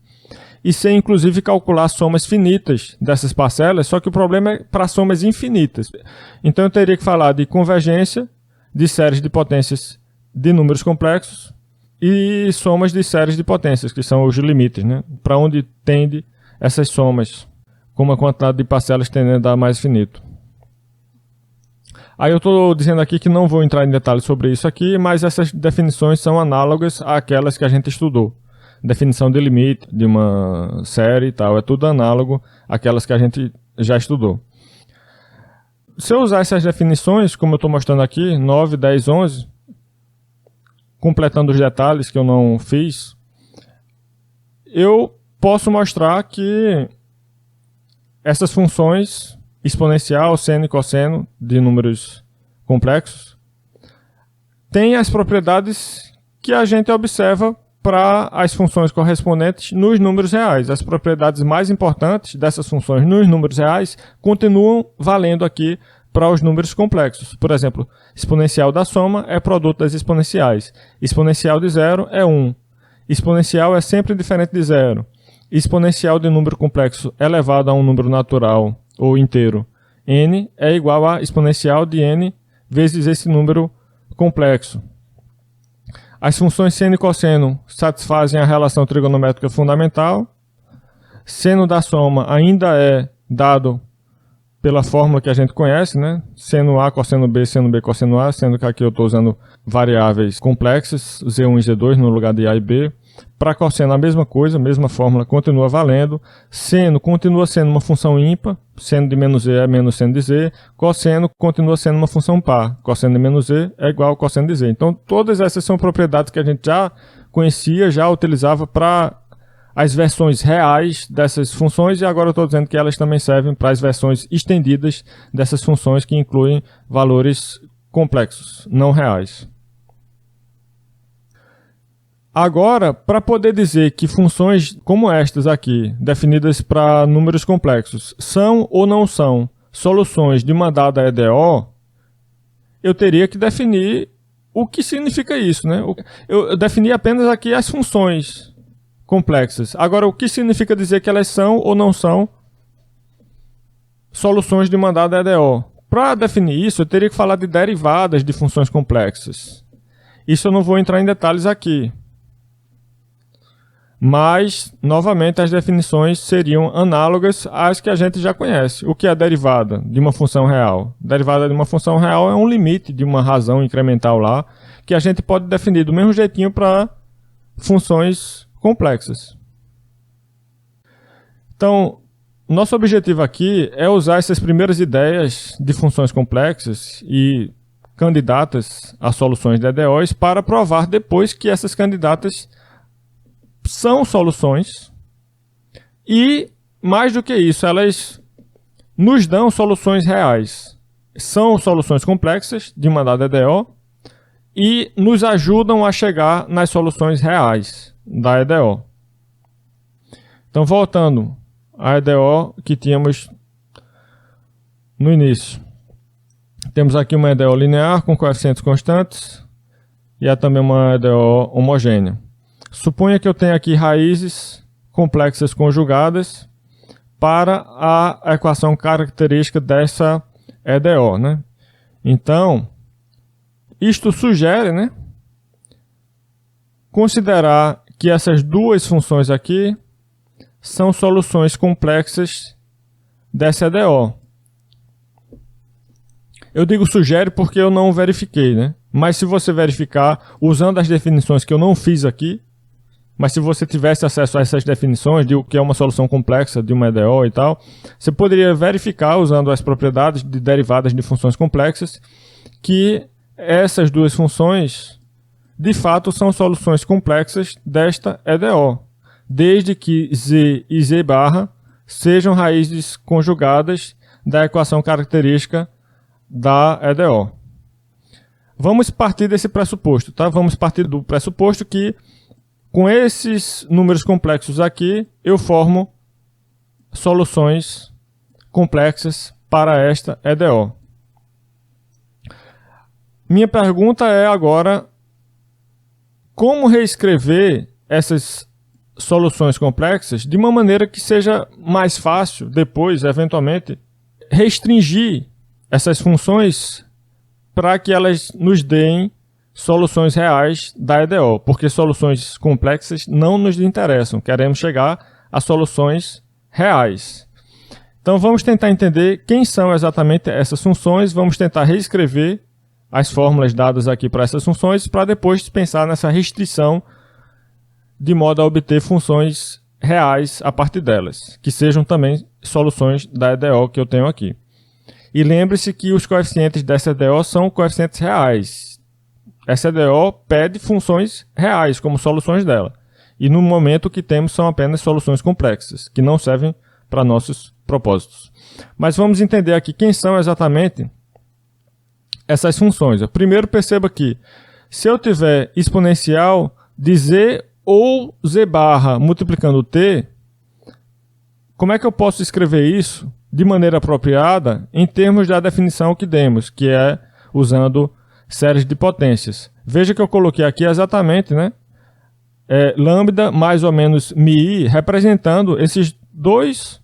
e sei inclusive calcular somas finitas dessas parcelas, só que o problema é para somas infinitas. Então eu teria que falar de convergência de séries de potências de números complexos e somas de séries de potências, que são os limites, né? Para onde tende essas somas, como a quantidade de parcelas tendendo a dar mais finito. Aí eu estou dizendo aqui que não vou entrar em detalhes sobre isso aqui, mas essas definições são análogas àquelas que a gente estudou. Definição de limite de uma série e tal, é tudo análogo àquelas que a gente já estudou. Se eu usar essas definições, como eu estou mostrando aqui, 9, 10, 11, completando os detalhes que eu não fiz, eu posso mostrar que essas funções exponencial, seno e cosseno de números complexos têm as propriedades que a gente observa para as funções correspondentes nos números reais. As propriedades mais importantes dessas funções nos números reais continuam valendo aqui para os números complexos. Por exemplo, exponencial da soma é produto das exponenciais. Exponencial de zero é 1. Exponencial é sempre diferente de zero. Exponencial de número complexo elevado a um número natural ou inteiro, n, é igual a exponencial de n vezes esse número complexo. As funções seno e cosseno satisfazem a relação trigonométrica fundamental. Seno da soma ainda é dado pela fórmula que a gente conhece, né? Seno A, cosseno B, cosseno A, sendo que aqui eu estou usando variáveis complexas, Z1 e Z2 no lugar de A e B. Para cosseno a mesma coisa, mesma fórmula continua valendo. Seno continua sendo uma função ímpar, seno de menos z é menos seno de z. Cosseno continua sendo uma função par, cosseno de menos z é igual ao cosseno de z. Então todas essas são propriedades que a gente já conhecia, já utilizava para as versões reais dessas funções, e agora eu estou dizendo que elas também servem para as versões estendidas dessas funções que incluem valores complexos, não reais. Agora, para poder dizer que funções como estas aqui, definidas para números complexos, são ou não são soluções de uma dada EDO, eu teria que definir o que significa isso, né? Eu defini apenas aqui as funções complexas. Agora, o que significa dizer que elas são ou não são soluções de uma dada EDO? Para definir isso, eu teria que falar de derivadas de funções complexas. Isso eu não vou entrar em detalhes aqui. Mas, novamente, as definições seriam análogas às que a gente já conhece. O que é a derivada de uma função real? Derivada de uma função real é um limite de uma razão incremental lá, que a gente pode definir do mesmo jeitinho para funções complexas. Então, nosso objetivo aqui é usar essas primeiras ideias de funções complexas e candidatas a soluções de EDOs para provar depois que essas candidatas são soluções e, mais do que isso, elas nos dão soluções reais. São soluções complexas de uma dada EDO e nos ajudam a chegar nas soluções reais da EDO. Então, voltando à EDO que tínhamos no início. Temos aqui uma EDO linear com coeficientes constantes e há também uma EDO homogênea. Suponha que eu tenha aqui raízes complexas conjugadas para a equação característica dessa EDO, né? Então, isto sugere, né, considerar que essas duas funções aqui são soluções complexas dessa EDO. Eu digo sugere porque eu não verifiquei, né? Mas se você verificar usando as definições que eu não fiz aqui, mas se você tivesse acesso a essas definições de o que é uma solução complexa de uma EDO e tal, você poderia verificar, usando as propriedades de derivadas de funções complexas, que essas duas funções, de fato, são soluções complexas desta EDO, desde que z e z barra sejam raízes conjugadas da equação característica da EDO. Vamos partir desse pressuposto, tá? Vamos partir do pressuposto que com esses números complexos aqui, eu formo soluções complexas para esta EDO. Minha pergunta é agora, como reescrever essas soluções complexas de uma maneira que seja mais fácil, depois, eventualmente, restringir essas funções para que elas nos deem soluções reais da EDO, porque soluções complexas não nos interessam, queremos chegar a soluções reais. Então vamos tentar entender quem são exatamente essas funções, vamos tentar reescrever as fórmulas dadas aqui para essas funções, para depois pensar nessa restrição de modo a obter funções reais a partir delas, que sejam também soluções da EDO que eu tenho aqui. E lembre-se que os coeficientes dessa EDO são coeficientes reais. Essa EDO pede funções reais como soluções dela. E no momento que temos são apenas soluções complexas, que não servem para nossos propósitos. Mas vamos entender aqui quem são exatamente essas funções. Primeiro perceba que se eu tiver exponencial de z ou z barra multiplicando t, como é que eu posso escrever isso de maneira apropriada em termos da definição que demos, que é usando séries de potências. Veja que eu coloquei aqui exatamente, né, lambda mais ou menos mi, representando esses dois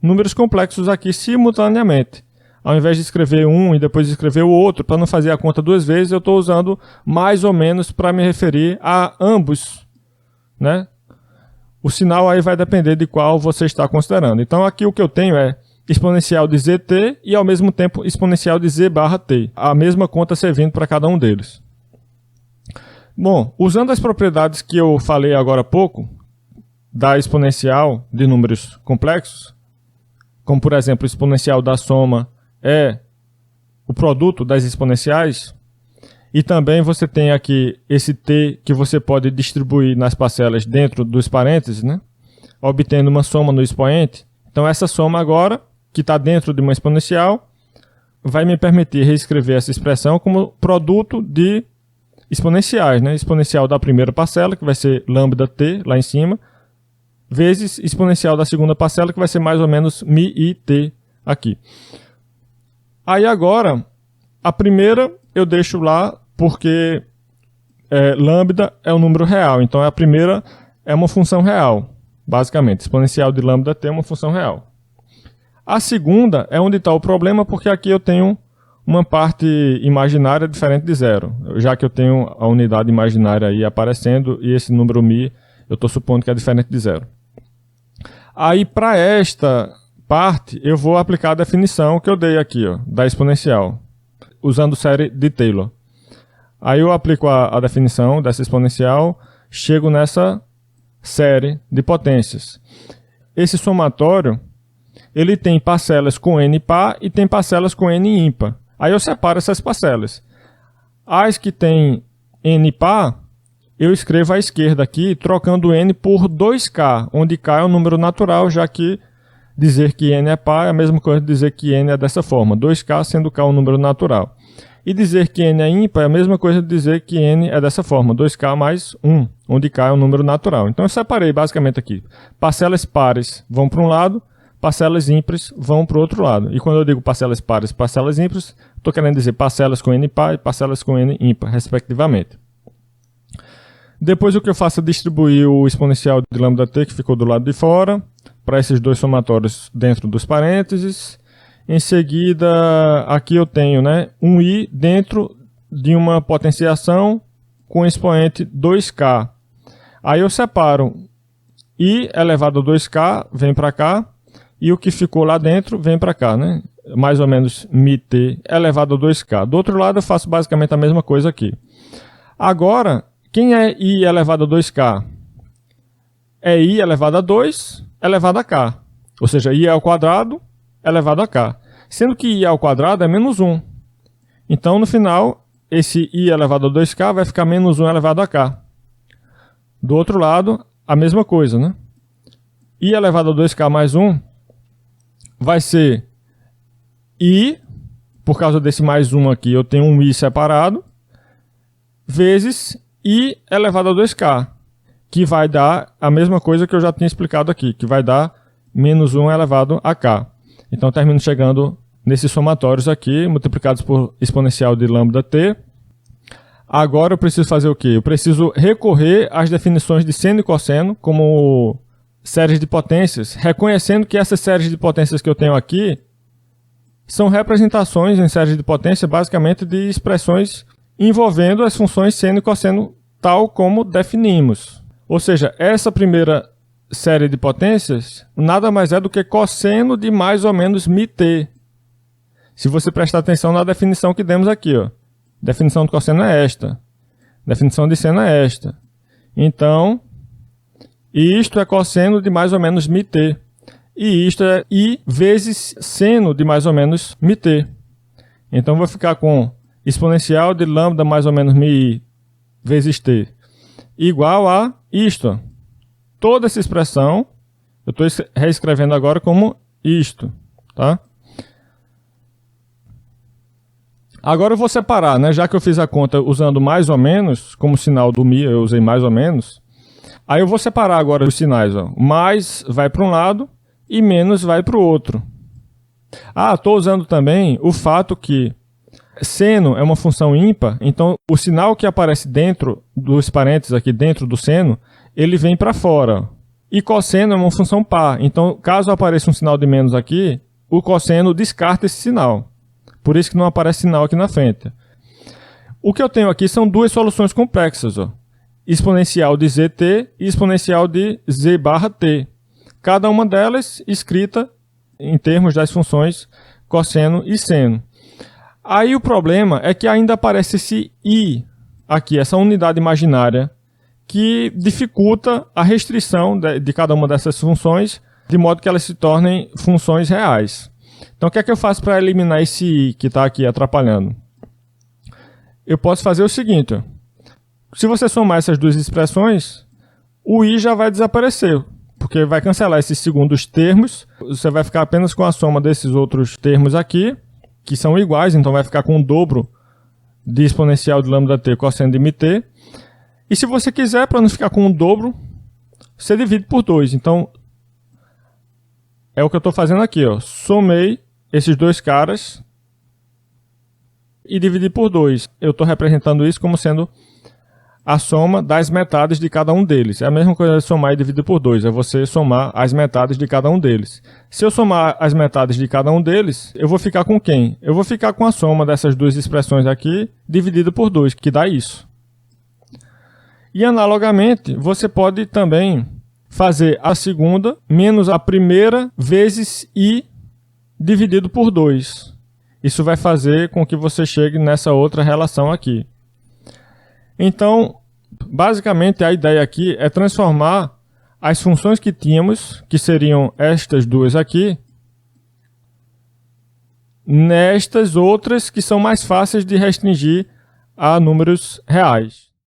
números complexos aqui simultaneamente. Ao invés de escrever um e depois escrever o outro, para não fazer a conta duas vezes, eu estou usando mais ou menos para me referir a ambos, né? O sinal aí vai depender de qual você está considerando. Então aqui o que eu tenho é exponencial de zt e ao mesmo tempo exponencial de z barra t. A mesma conta servindo para cada um deles. Bom, usando as propriedades que eu falei agora há pouco, da exponencial de números complexos, como por exemplo o exponencial da soma é o produto das exponenciais, e também você tem aqui esse t que você pode distribuir nas parcelas dentro dos parênteses, né? Obtendo uma soma no expoente. Então essa soma agora, que está dentro de uma exponencial, vai me permitir reescrever essa expressão como produto de exponenciais, né? Exponencial da primeira parcela, que vai ser lambda t lá em cima, vezes exponencial da segunda parcela, que vai ser mais ou menos mi i t aqui. Aí agora, a primeira eu deixo lá porque lambda é um número real, então a primeira é uma função real, basicamente. Exponencial de lambda t é uma função real. A segunda é onde está o problema, porque aqui eu tenho uma parte imaginária diferente de zero, já que eu tenho a unidade imaginária aí aparecendo e esse número mi eu estou supondo que é diferente de zero. Aí para esta parte eu vou aplicar a definição que eu dei aqui, ó, da exponencial, usando série de Taylor. Aí eu aplico a definição dessa exponencial, chego nessa série de potências. Esse somatório, ele tem parcelas com n par e tem parcelas com n ímpar. Aí eu separo essas parcelas. As que tem n par, eu escrevo à esquerda aqui, trocando n por 2k, onde k é um número natural, já que dizer que n é par é a mesma coisa de dizer que n é dessa forma, 2k sendo k um número natural. E dizer que n é ímpar é a mesma coisa de dizer que n é dessa forma, 2k mais 1, onde k é um número natural. Então eu separei basicamente aqui. Parcelas pares vão para um lado, parcelas ímpares vão para o outro lado. E quando eu digo parcelas pares e parcelas ímpares, estou querendo dizer parcelas com n par e parcelas com n ímpar, respectivamente. Depois o que eu faço é distribuir o exponencial de lambda t, que ficou do lado de fora, para esses dois somatórios dentro dos parênteses. Em seguida, aqui eu tenho, né, um i dentro de uma potenciação com expoente 2k. Aí eu separo i elevado a 2k, vem para cá, e o que ficou lá dentro vem para cá, né? Mais ou menos mi-t elevado a 2k. Do outro lado eu faço basicamente a mesma coisa aqui. Agora, quem é i elevado a 2k? É i elevado a 2 elevado a k. Ou seja, i ao quadrado elevado a k. Sendo que i ao quadrado é menos 1. Então, no final, esse i elevado a 2k vai ficar menos 1 elevado a k. Do outro lado, a mesma coisa, né? I elevado a 2k mais 1 vai ser i, por causa desse mais 1 aqui, eu tenho um i separado, vezes i elevado a 2k, que vai dar a mesma coisa que eu já tinha explicado aqui, que vai dar menos 1 elevado a k. Então, termino chegando nesses somatórios aqui, multiplicados por exponencial de lambda t. Agora eu preciso fazer o quê? Eu preciso recorrer às definições de seno e cosseno como séries de potências, reconhecendo que essas séries de potências que eu tenho aqui são representações em séries de potência, basicamente, de expressões envolvendo as funções seno e cosseno, tal como definimos. Ou seja, essa primeira série de potências nada mais é do que cosseno de mais ou menos μt. Se você prestar atenção na definição que demos aqui, ó. Definição de cosseno é esta. Definição de seno é esta. Então, isto é cosseno de mais ou menos μt. E isto é I vezes seno de mais ou menos μt. Então, eu vou ficar com exponencial de lambda mais ou menos μi vezes t igual a isto. Toda essa expressão, eu estou reescrevendo agora como isto. Tá? Agora eu vou separar, né? Já que eu fiz a conta usando mais ou menos, como sinal do mi, eu usei mais ou menos. Aí eu vou separar agora os sinais. Ó. Mais vai para um lado e menos vai para o outro. Estou usando também o fato que seno é uma função ímpar, então o sinal que aparece dentro dos parênteses aqui, dentro do seno, ele vem para fora. E cosseno é uma função par, então caso apareça um sinal de menos aqui, o cosseno descarta esse sinal. Por isso que não aparece sinal aqui na frente. O que eu tenho aqui são duas soluções complexas. Ó. Exponencial de zt e exponencial de z barra t. Cada uma delas escrita em termos das funções cosseno e seno. Aí o problema é que ainda aparece esse i aqui, essa unidade imaginária, que dificulta a restrição de cada uma dessas funções, de modo que elas se tornem funções reais. Então, o que é que eu faço para eliminar esse i que está aqui atrapalhando? Eu posso fazer o seguinte. Ó. Se você somar essas duas expressões, o i já vai desaparecer, porque vai cancelar esses segundos termos. Você vai ficar apenas com a soma desses outros termos aqui, que são iguais, então vai ficar com o dobro de exponencial de lambda t cosseno de μt. E se você quiser, para não ficar com o dobro, você divide por 2. Então, é o que eu estou fazendo aqui. Ó. Somei esses dois caras e dividi por 2. Eu estou representando isso como sendo a soma das metades de cada um deles. É a mesma coisa de somar e dividir por 2. É você somar as metades de cada um deles. Se eu somar as metades de cada um deles, eu vou ficar com quem? Eu vou ficar com a soma dessas duas expressões aqui, dividida por 2, que dá isso. E analogamente, você pode também fazer a segunda menos a primeira vezes i dividido por 2. Isso vai fazer com que você chegue nessa outra relação aqui. Então, basicamente a ideia aqui é transformar as funções que tínhamos, que seriam estas duas aqui, nestas outras que são mais fáceis de restringir a números reais.